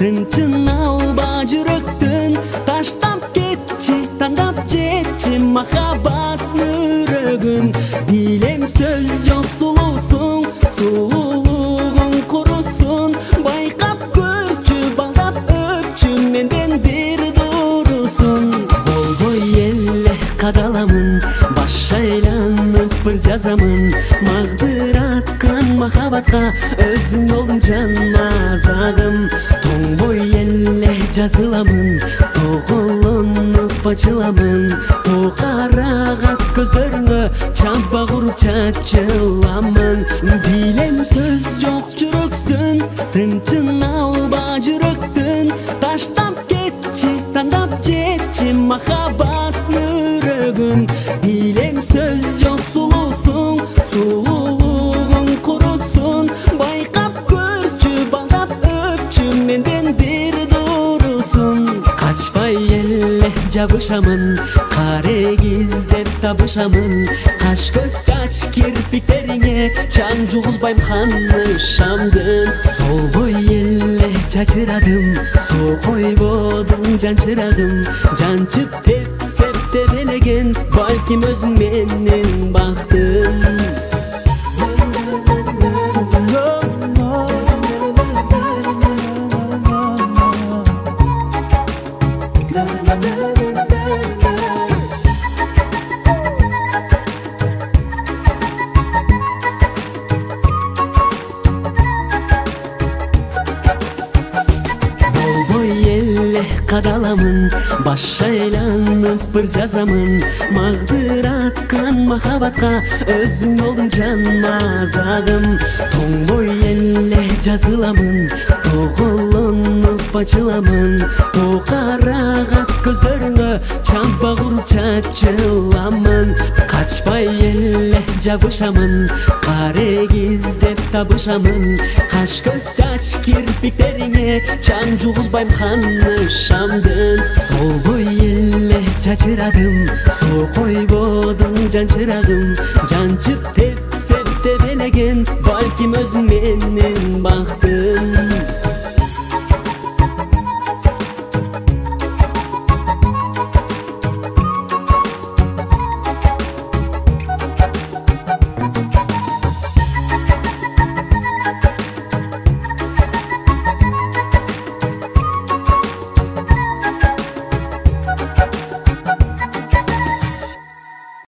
тынчын алба жүрөктүн таштап кетчи тандап жетчи махаббат мөрөгүн билем сөз жок сулуусуң сулуулугуң курусун байкап көрчү балдап өпчү менден бир дурусун болбой эле кадаламын баш айланып бир жазамын магдыраткан махаббатка өзүң болдуң жан мазагым тоңбой эле жазыламын тоголонуп ачыламын карагат көздөрүңө чампа куруп чачыламын билем сөз жок жүрөксүн тынчын алба жүрөктүн таштап кетчи тандап жетчи махаббат мөрөгүн билем сөз жок сулуусуң сулуулугуң курусун байкап көрчү балдап өпчү менден бир дурусун качпай эле жабышамын карек издеп табышамын каш көз чач кирпиктериңе чаң жугузбайм ханышамдын солбой эле чачырадым сокойбодуң жан чырагым жанчып тепсеп тебелеген балким өзүң менин бактым кадаламын баш айланып бир жазамын магдыраткан махаббатка өзүң болдуң жан мазагым тоңбой эле жазыламын тоголонуп ачыламын карагат көздөрүңө чампа куруп чачыламын качпай эле жабышамын карек издеп табышамын каш көз чач кирпиктериңе чаң жугузбайм ханышамдын солбой эле чачырадым сокойбодуң жан чырагым жанчып тепсеп тебелеген балким өзүң менин бактым